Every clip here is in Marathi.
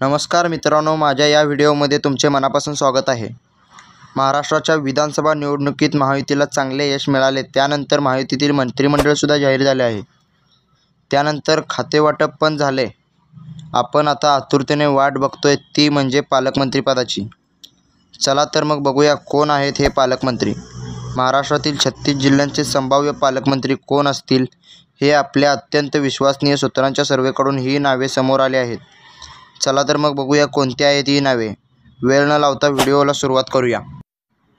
नमस्कार मित्रांनो, माझ्या या व्हिडिओमध्ये तुमचे मनापासून स्वागत आहे। महाराष्ट्राच्या विधानसभा निवडणुकीत महायुतीला चांगले यश मिळाले। त्यानंतर महायुतीतील मंत्रिमंडळसुद्धा जाहीर झाले आहे। त्यानंतर खातेवाटप पण झाले। आपण आता आतुरतेने वाट बघतोय ती म्हणजे पालकमंत्रीपदाची। चला तर मग बघूया कोण आहेत हे पालकमंत्री। महाराष्ट्रातील 36 जिल्ह्यांचे संभाव्य पालकमंत्री कोण असतील हे आपल्या अत्यंत विश्वसनीय सूत्रांच्या सर्व्हेकडून ही नावे समोर आली आहेत। चला तर मग बघूया कोणती आहेत ही नावे। वेळ न लावता व्हिडिओला सुरुवात करूया।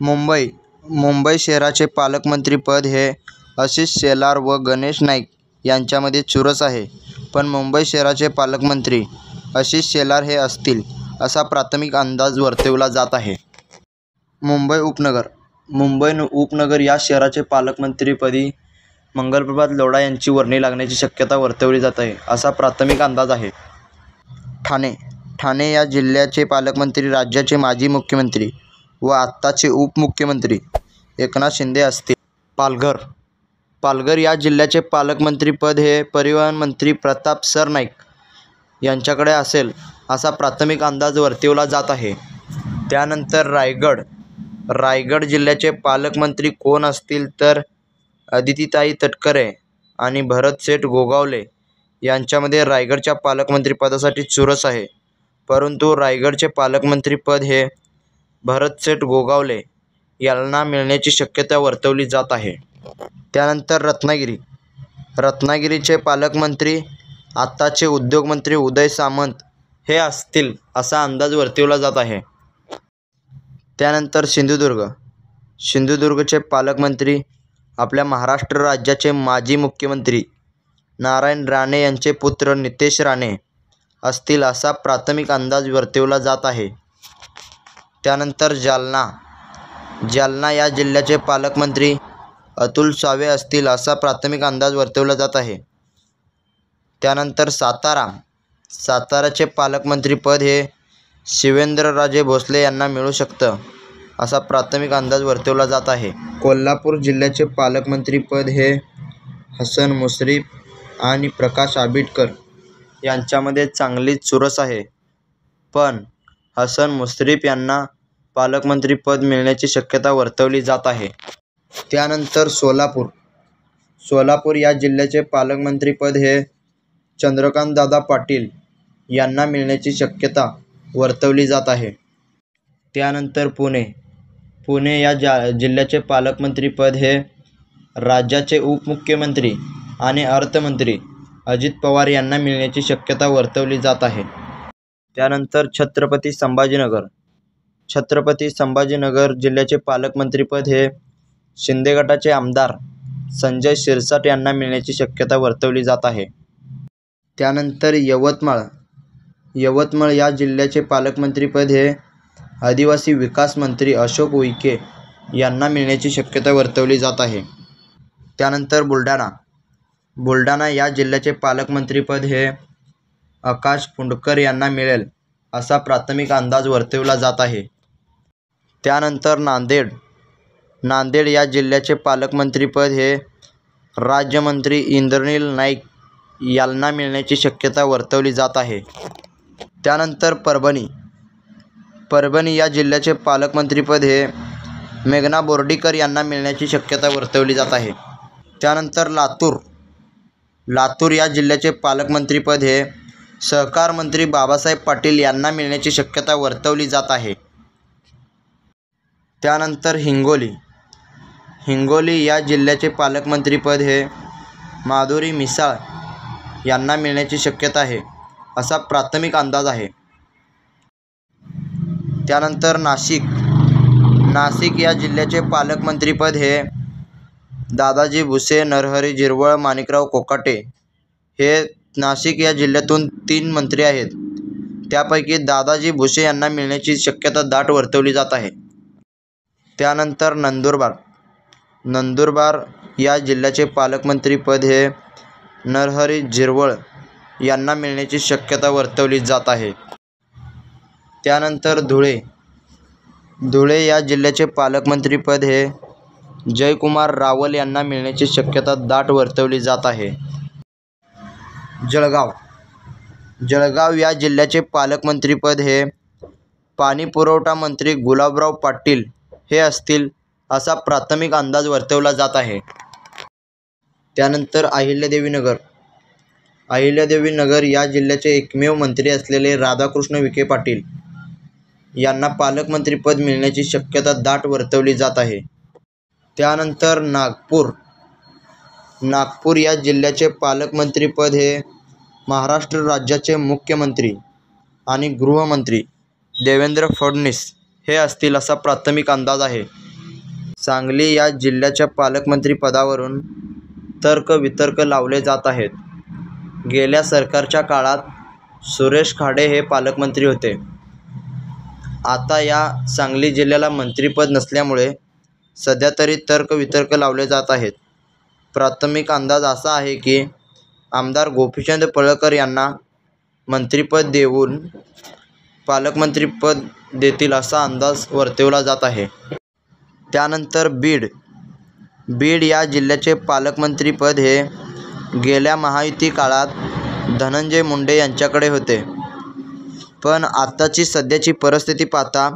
मुंबई शहराचे पालकमंत्री पद हे आशिष शेलार व गणेश नाईक यांच्यामध्ये चुरस आहे, पण मुंबई शहराचे पालकमंत्री आशिष शेलार हे असतील असा प्राथमिक अंदाज वर्तवला जात आहे। मुंबई उपनगर या शहराचे पालकमंत्रीपदी मंगलप्रभात लोढा यांची वर्णी लागण्याची शक्यता वर्तवली जात आहे असा प्राथमिक अंदाज आहे। ठाणे या जिल्ह्याचे पालकमंत्री राज्याचे माजी मुख्यमंत्री व आत्ताचे उपमुख्यमंत्री एकनाथ शिंदे असतील। पालघर या जिल्ह्याचे पालकमंत्रीपद हे परिवहन मंत्री प्रताप सरनाईक यांच्याकडे असेल असा प्राथमिक अंदाज वर्तवला जात आहे। त्यानंतर रायगड जिल्ह्याचे पालकमंत्री कोण असतील तर अदितीताई तटकरे आणि भरतशेठ गोगावले यांच्यामध्ये रायगडच्या पालकमंत्रीपदासाठी चुरस आहे, परंतु रायगडचे पालकमंत्रीपद हे भरतशेठ गोगावले यांना मिळण्याची शक्यता वर्तवली जात आहे। त्यानंतर रत्नागिरीचे पालकमंत्री आत्ताचे उद्योगमंत्री उदय सामंत हे असतील असा अंदाज वर्तवला जात आहे। त्यानंतर सिंधुदुर्गचे पालकमंत्री आपल्या महाराष्ट्र राज्याचे माजी मुख्यमंत्री नारायण राणे यांचे पुत्र नितेश राणे असतील असा प्राथमिक अंदाज वर्तवला जात आहे। त्यानंतर जालना या जिल्ह्याचे पालकमंत्री अतुल सावे असतील असा प्राथमिक अंदाज वर्तवला जात आहे। त्यानंतर साताराचे पालकमंत्रीपद हे शिवेंद्रराजे भोसले यांना मिळू शकतं असा प्राथमिक अंदाज वर्तवला जात आहे। कोल्हापूर जिल्ह्याचे पालकमंत्रीपद हे हसन मुश्रीफ आणि प्रकाश आंबेडकर यांच्यामध्ये चांगलीच चुरस आहे, पण हसन मुश्रीफ यांना पालकमंत्रीपद मिळण्याची शक्यता वर्तवली जात आहे। त्यानंतर सोलापूर या जिल्ह्याचे पालकमंत्रीपद हे चंद्रकांतदादा पाटील यांना मिळण्याची शक्यता वर्तवली जात आहे। त्यानंतर पुणे या जिल्ह्याचे पालकमंत्रीपद हे राज्याचे उपमुख्यमंत्री आणि अर्थमंत्री अजित पवार यांना मिळण्याची शक्यता वर्तवली जात आहे। त्यानंतर छत्रपती संभाजीनगर जिल्ह्याचे पालकमंत्रीपद हे शिंदे गटाचे आमदार संजय शिरसाट यांना मिळण्याची शक्यता वर्तवली जात आहे। त्यानंतर यवतमाळ या जिल्ह्याचे पालकमंत्रीपद हे आदिवासी विकास मंत्री अशोक उईके यांना मिळण्याची शक्यता वर्तवली जात आहे। त्यानंतर बुलढाणा या जिल्ह्याचे पालकमंत्रीपद हे आकाश फुंडकर यांना मिळेल असा प्राथमिक अंदाज वर्तवला जात आहे। त्यानंतर नांदेड या जिल्ह्याचे पालकमंत्रीपद हे राज्यमंत्री इंद्रनील नाईक यांना मिळण्याची शक्यता वर्तवली जात आहे। त्यानंतर परभणी या जिल्ह्याचे पालकमंत्रीपद हे मेघना बोर्डीकर यांना मिळण्याची शक्यता वर्तवली जात आहे। त्यानंतर लातूर या जिल्ह्याचे पालकमंत्रीपद हे सहकार मंत्री बाबासाहेब पाटील यांना मिळण्याची शक्यता वर्तवली जात आहे। त्यानंतर हिंगोली या जिल्ह्याचे पालकमंत्रीपद हे माधुरी मिसाळ यांना मिळण्याची शक्यता आहे असा प्राथमिक अंदाज आहे। त्यानंतर नाशिक या जिल्ह्याचे पालकमंत्रीपद हे दादाजी भुसे, नरहरी झिरवळ, माणिकराव कोकाटे हे नाशिक या जिल्ह्यातून 3 मंत्री आहेत, त्यापैकी दादाजी भुसे यांना मिळण्याची शक्यता दाट वर्तवली जात आहे। त्यानंतर नंदुरबार या जिल्ह्याचे पालकमंत्रीपद हे नरहरी झिरवळ यांना मिळण्याची शक्यता वर्तवली जात आहे। त्यानंतर धुळे या जिल्ह्याचे पालकमंत्रीपद हे जयकुमार रावल यांना मिळण्याची शक्यता दाट वर्तवली जात आहे। जळगाव या जिल्ह्याचे पालकमंत्रीपद हे पाणीपुरवठा मंत्री गुलाबराव पाटील हे असतील असा प्राथमिक अंदाज वर्तवला जात आहे. त्यानंतर अहिल्यादेवी नगर या जिल्ह्याचे एकमेव मंत्री असलेले राधाकृष्ण विखे पाटील यांना पालकमंत्रीपद मिळण्याची शक्यता दाट वर्तवली जात आहे. त्यानंतर नागपूर या जिल्ह्याचे पालकमंत्रीपद हे महाराष्ट्र राज्याचे मुख्यमंत्री आणि गृहमंत्री देवेंद्र फडणवीस हे असतील असा प्राथमिक अंदाज आहे. सांगली या जिल्ह्याच्या पालकमंत्री पदावरून तर्कवितर्क लावले जात आहेत. गेल्या सरकारच्या काळात सुरेश खाडे हे पालकमंत्री होते. आता या सांगली जिल्ह्याला मंत्रिपद नसल्यामुळे सध्या तरी तर्कवितर्क लावले जात आहेत. प्राथमिक अंदाज असा आहे की आमदार गोपीचंद पडळकर यांना मंत्रिपद देऊन पालकमंत्रीपद देतील असा अंदाज वर्तवला जात आहे. त्यानंतर बीड या जिल्ह्याचे पालकमंत्रीपद हे गेल्या महायुती काळात धनंजय मुंडे यांच्याकडे होते. पण आताची सध्याची परिस्थिती पाहता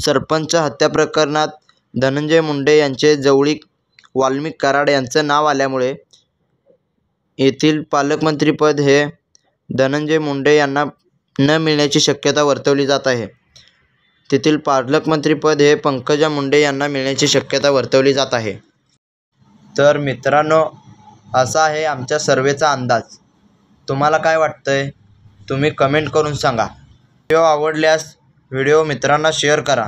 सरपंच हत्या प्रकरणात धनंजय मुंडे यांचे जवळीक वाल्मिक कराड यांचं नाव आल्यामुळे येथील पालकमंत्रीपद हे धनंजय मुंडे यांना न मिळण्याची शक्यता वर्तवली जात आहे. तेथील पालकमंत्रीपद हे पंकजा मुंडे यांना मिळण्याची शक्यता वर्तवली जात आहे. तर मित्रांनो, असा आहे आमच्या सर्वेचा अंदाज. तुम्हाला काय वाटतंय तुम्ही कमेंट करून सांगा. व्हिडिओ आवडल्यास व्हिडिओ मित्रांना शेअर करा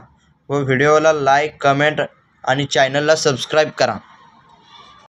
व व्हिडिओला लाईक, कमेंट आणि चॅनलला सबस्क्राईब करा.